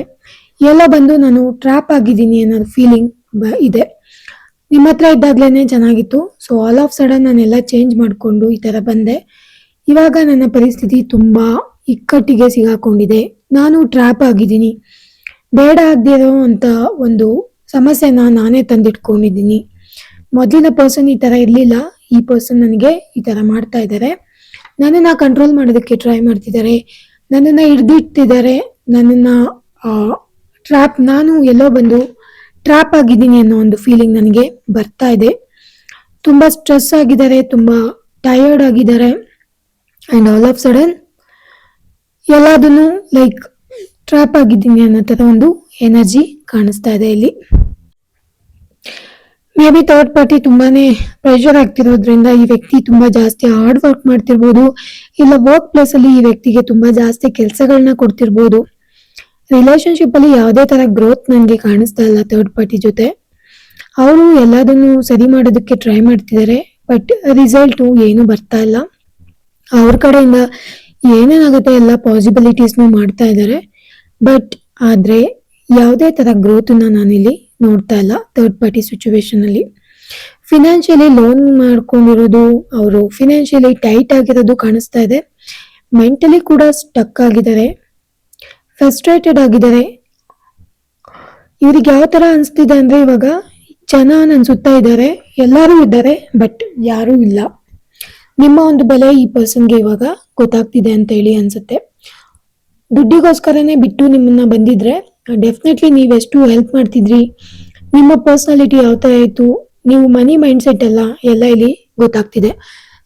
ಎಲ್ಲ ಬಂದು ನಾನು ಟ್ರ್ಯಾಪ್ ಆಗಿದ್ದೀನಿ ಅನ್ನೋ ಫೀಲಿಂಗ್ ಇದೆ. ನಿಮ್ಮ ಹತ್ರ ಇದ್ದಾಗ್ಲೇನೆ ಚೆನ್ನಾಗಿತ್ತು, ಸೊ ಆಲ್ ಆಫ್ ಸಡನ್ ನಾನೆಲ್ಲ ಚೇಂಜ್ ಮಾಡ್ಕೊಂಡು ಈ ತರ ಬಂದೆ. ಇವಾಗ ನನ್ನ ಪರಿಸ್ಥಿತಿ ತುಂಬಾ ಇಕ್ಕಟ್ಟಿಗೆ ಸಿಗಾಕೊಂಡಿದೆ, ನಾನು ಟ್ರ್ಯಾಪ್ ಆಗಿದ್ದೀನಿ, ಬೇಡ ಆಗದೆ ಇರೋ ಅಂತ ಒಂದು ಸಮಸ್ಯೆನ ನಾನೇ ತಂದಿಟ್ಕೊಂಡಿದ್ದೀನಿ. ಮೊದಲಿನ ಪರ್ಸನ್ ಈ ತರ ಇರ್ಲಿಲ್ಲ, ಈ ಪರ್ಸನ್ ನನಗೆ ಈ ತರ ಮಾಡ್ತಾ ಇದ್ದಾರೆ, ನನ್ನನ್ನ ಕಂಟ್ರೋಲ್ ಮಾಡೋದಕ್ಕೆ ಟ್ರೈ ಮಾಡ್ತಿದ್ದಾರೆ, ನನ್ನನ್ನ ಹಿಡ್ದಿಟ್ಟಿದ್ದಾರೆ, ನನ್ನನ್ನ ನಾನು ಎಲ್ಲೋ ಬಂದು ಟ್ರ್ಯಾಪ್ ಆಗಿದ್ದೀನಿ ಅನ್ನೋ ಒಂದು ಫೀಲಿಂಗ್ ನನಗೆ ಬರ್ತಾ ಇದೆ. ತುಂಬಾ ಸ್ಟ್ರೆಸ್ ಆಗಿದ್ದಾರೆ, ತುಂಬಾ ಟಯರ್ಡ್ ಆಗಿದ್ದಾರೆ, ಅಂಡ್ ಆಲ್ ಆಫ್ ಸಡನ್ ಎಲ್ಲದನ್ನು ಲೈಕ್ ಟ್ರ್ಯಾಪ್ ಆಗಿದ್ದೀನಿ ಅನ್ನೋ ತರ ಒಂದು ಎನರ್ಜಿ ಕಾಣಿಸ್ತಾ ಇದೆ ಇಲ್ಲಿ. ಮೇ ಬಿ ಥರ್ಡ್ ಪಾರ್ಟಿ ತುಂಬಾನೇ ಪ್ರೆಷರ್ ಆಗ್ತಿರೋದ್ರಿಂದ ಈ ವ್ಯಕ್ತಿ ತುಂಬಾ ಜಾಸ್ತಿ ಹಾರ್ಡ್ ವರ್ಕ್ ಮಾಡ್ತಿರ್ಬೋದು, ಇಲ್ಲ ವರ್ಕ್ ಪ್ಲೇಸ್ ಅಲ್ಲಿ ಈ ವ್ಯಕ್ತಿಗೆ ತುಂಬಾ ಜಾಸ್ತಿ ಕೆಲಸಗಳನ್ನ ಕೊಡ್ತಿರ್ಬೋದು. ರಿಲೇಶನ್ಶಿಪ್ ಅಲ್ಲಿ ಯಾವುದೇ ತರ ಗ್ರೋತ್ ನನಗೆ ಕಾಣಿಸ್ತಾ ಇಲ್ಲ ಥರ್ಡ್ ಪಾರ್ಟಿ ಜೊತೆ. ಅವರು ಎಲ್ಲದನ್ನು ಸರಿ ಮಾಡೋದಕ್ಕೆ ಟ್ರೈ ಮಾಡ್ತಿದ್ದಾರೆ, ಬಟ್ ರಿಸಲ್ಟ್ ಏನು ಬರ್ತಾ ಇಲ್ಲ. ಅವ್ರ ಕಡೆಯಿಂದ ಏನೇನಾಗುತ್ತೆ ಎಲ್ಲ ಪಾಸಿಬಿಲಿಟೀಸ್ನು ಮಾಡ್ತಾ ಇದ್ದಾರೆ, ಬಟ್ ಆದ್ರೆ ಯಾವುದೇ ತರ ಗ್ರೋತ್ ನಾನಿಲ್ಲಿ ನೋಡ್ತಾ ಇಲ್ಲ ಥರ್ಡ್ ಪಾರ್ಟಿ ಸಿಚುವೇಶನ್ ಅಲ್ಲಿ. ಫಿನಾನ್ಷಿಯಲಿ ಲೋನ್ ಮಾಡ್ಕೊಂಡಿರೋದು, ಅವರು ಫಿನಾನ್ಷಿಯಲಿ ಟೈಟ್ ಆಗಿರೋದು ಕಾಣಿಸ್ತಾ ಇದೆ. ಮೆಂಟಲಿ ಕೂಡ ಸ್ಟಕ್ ಆಗಿದ್ದಾರೆ, ಫ್ರಸ್ಟ್ರೇಟೆಡ್ ಆಗಿದ್ದಾರೆ. ಇವ್ರಿಗೆ ಯಾವ ತರ ಅನ್ಸ್ತಿದೆ ಅಂದ್ರೆ ಇವಾಗ ಜನ ನನ್ನ ಸುತ್ತ ಇದ್ದಾರೆ, ಎಲ್ಲರೂ ಇದ್ದಾರೆ, ಬಟ್ ಯಾರೂ ಇಲ್ಲ. ನಿಮ್ಮ ಒಂದು ಬೆಲೆ ಈ ಪರ್ಸನ್ಗೆ ಇವಾಗ ಗೊತ್ತಾಗ್ತಿದೆ ಅಂತ ಹೇಳಿ ಅನ್ಸುತ್ತೆ. ದುಡ್ಡಿಗೋಸ್ಕರನೇ ಬಿಟ್ಟು ನಿಮ್ಮನ್ನ ಬಂದಿದ್ರೆ ಡೆಫಿನೆಟ್ಲಿ ನೀವೆಷ್ಟು ಹೆಲ್ಪ್ ಮಾಡ್ತಿದ್ರಿ, ನಿಮ್ಮ ಪರ್ಸನಾಲಿಟಿ ಯಾವ ತರ ಇತ್ತು, ನೀವು ಮನಿ ಮೈಂಡ್ ಸೆಟ್ ಎಲ್ಲ ಇಲ್ಲಿ ಗೊತ್ತಾಗ್ತಿದೆ.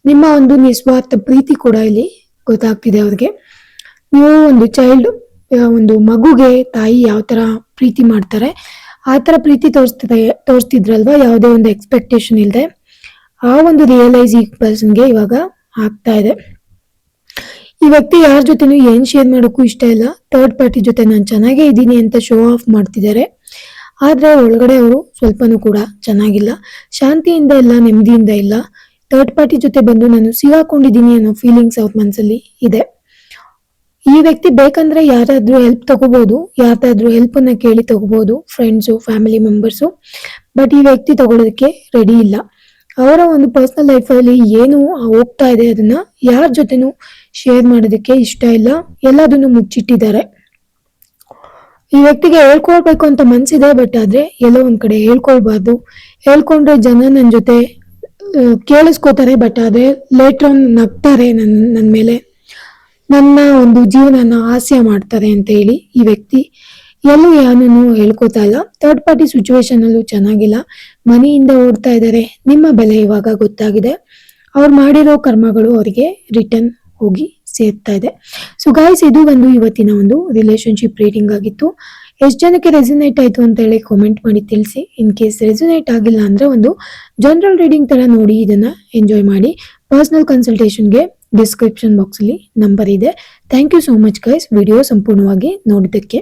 ನಿಮ್ಮ ಒಂದು ನಿಸ್ವಾರ್ಥ ಪ್ರೀತಿ ಕೂಡ ಇಲ್ಲಿ ಗೊತ್ತಾಗ್ತಿದೆ ಅವ್ರಿಗೆ. ನೀವು ಒಂದು ಒಂದು ಮಗುಗೆ ತಾಯಿ ಯಾವ ತರ ಪ್ರೀತಿ ಮಾಡ್ತಾರೆ ಆ ತರ ಪ್ರೀತಿ ತೋರಿಸ್ತಿದ್ರಲ್ವಾ, ಯಾವುದೇ ಒಂದು ಎಕ್ಸ್ಪೆಕ್ಟೇಷನ್ ಇಲ್ಲದೆ. ಆ ಒಂದು ರಿಯಲೈಸ್ ಈ ಪರ್ಸನ್ಗೆ ಇವಾಗ ಆಗ್ತಾ ಇದೆ. ಈ ವ್ಯಕ್ತಿ ಯಾರ ಜೊತೆನೂ ಏನ್ ಶೇರ್ ಮಾಡೋಕ್ಕೂ ಇಷ್ಟ ಇಲ್ಲ. ಥರ್ಡ್ ಪಾರ್ಟಿ ಜೊತೆ ನಾನು ಚೆನ್ನಾಗೇ ಇದ್ದೀನಿ ಅಂತ ಶೋ ಆಫ್ ಮಾಡ್ತಿದ್ದಾರೆ, ಆದ್ರೆ ಒಳಗಡೆ ಅವರು ಸ್ವಲ್ಪನೂ ಕೂಡ ಚೆನ್ನಾಗಿಲ್ಲ, ಶಾಂತಿಯಿಂದ ಇಲ್ಲ, ನೆಮ್ಮದಿಯಿಂದ ಇಲ್ಲ. ಥರ್ಡ್ ಪಾರ್ಟಿ ಜೊತೆ ಬಂದು ನಾನು ಸಿಗಾಕೊಂಡಿದ್ದೀನಿ ಅನ್ನೋ ಫೀಲಿಂಗ್ಸ್ ಅವ್ರ ಮನಸ್ಸಲ್ಲಿ ಇದೆ. ಈ ವ್ಯಕ್ತಿ ಬೇಕಂದ್ರೆ ಯಾರಾದ್ರೂ ಹೆಲ್ಪ್ ತಗೋಬಹುದು, ಯಾರ್ದಾದ್ರೂ ಹೆಲ್ಪ್ ಅನ್ನ ಕೇಳಿ ತಗೋಬಹುದು, ಫ್ರೆಂಡ್ಸು, ಫ್ಯಾಮಿಲಿ ಮೆಂಬರ್ಸು. ಬಟ್ ಈ ವ್ಯಕ್ತಿ ತಗೊಳ್ಳೋದಕ್ಕೆ ರೆಡಿ ಇಲ್ಲ. ಅವರ ಒಂದು ಪರ್ಸನಲ್ ಲೈಫ್ ಅಲ್ಲಿ ಏನು ಹೋಗ್ತಾ ಇದೆ ಅದನ್ನ ಯಾರ ಜೊತೆನೂ ಶೇರ್ ಮಾಡೋದಕ್ಕೆ ಇಷ್ಟ ಇಲ್ಲ, ಎಲ್ಲದನ್ನು ಮುಚ್ಚಿಟ್ಟಿದ್ದಾರೆ. ಈ ವ್ಯಕ್ತಿಗೆ ಹೇಳ್ಕೊಳ್ಬೇಕು ಅಂತ ಮನ್ಸಿದೆ, ಬಟ್ ಆದ್ರೆ ಎಲ್ಲೋ ಒಂದ್ ಕಡೆ ಹೇಳ್ಕೊಳ್ಬಾರ್ದು. ಹೇಳ್ಕೊಂಡ್ರೆ ಜನ ನನ್ನ ಜೊತೆ ಕೇಳಿಸ್ಕೋತಾರೆ, ಬಟ್ ಆದ್ರೆ ಲೇಟರ್ ಆನ್ ನಗ್ತಾರೆ ನನ್ನ ಮೇಲೆ, ನನ್ನ ಒಂದು ಜೀವನನ ಹಾಸ್ಯ ಮಾಡ್ತಾರೆ ಅಂತ ಹೇಳಿ ಈ ವ್ಯಕ್ತಿ ಎಲ್ಲೂ ಯಾನೂ ಹೇಳ್ಕೊತಾ ಇಲ್ಲ. ಥರ್ಡ್ ಪಾರ್ಟಿ ಸಿಚುವೇಶನ್ ಅಲ್ಲೂ ಚೆನ್ನಾಗಿಲ್ಲ, ಮನೆಯಿಂದ ಓಡ್ತಾ ಇದ್ದಾರೆ. ನಿಮ್ಮ ಬೆಲೆ ಇವಾಗ ಗೊತ್ತಾಗಿದೆ, ಅವ್ರು ಮಾಡಿರೋ ಕರ್ಮಗಳು ಅವರಿಗೆ ರಿಟರ್ನ್ ಹೋಗಿ ಸೇರ್ತಾ ಇದೆ. ಸೊ ಗೈಸ್, ಇದು ಒಂದು ಇವತ್ತಿನ ಒಂದು ರಿಲೇಶನ್ಶಿಪ್ ರೀಡಿಂಗ್ ಆಗಿತ್ತು. ಎಷ್ಟು ಜನಕ್ಕೆ ರೆಸಿನೇಟ್ ಆಯ್ತು ಅಂತ ಹೇಳಿ ಕಾಮೆಂಟ್ ಮಾಡಿ ತಿಳಿಸಿ. ಇನ್ ಕೇಸ್ ರೆಸಿನೇಟ್ ಆಗಿಲ್ಲ ಅಂದ್ರೆ ಒಂದು ಜನರಲ್ ರೀಡಿಂಗ್ ತರ ನೋಡಿ ಇದನ್ನ ಎಂಜಾಯ್ ಮಾಡಿ. ಪರ್ಸನಲ್ ಕನ್ಸಲ್ಟೇಷನ್ಗೆ ಡಿಸ್ಕ್ರಿಪ್ಷನ್ ಬಾಕ್ಸ್ ಅಲ್ಲಿ ನಂಬರ್ ಇದೆ. Thank you so much guys, video ಸಂಪೂರ್ಣವಾಗಿ ನೋಡಿದ್ದಕ್ಕೆ.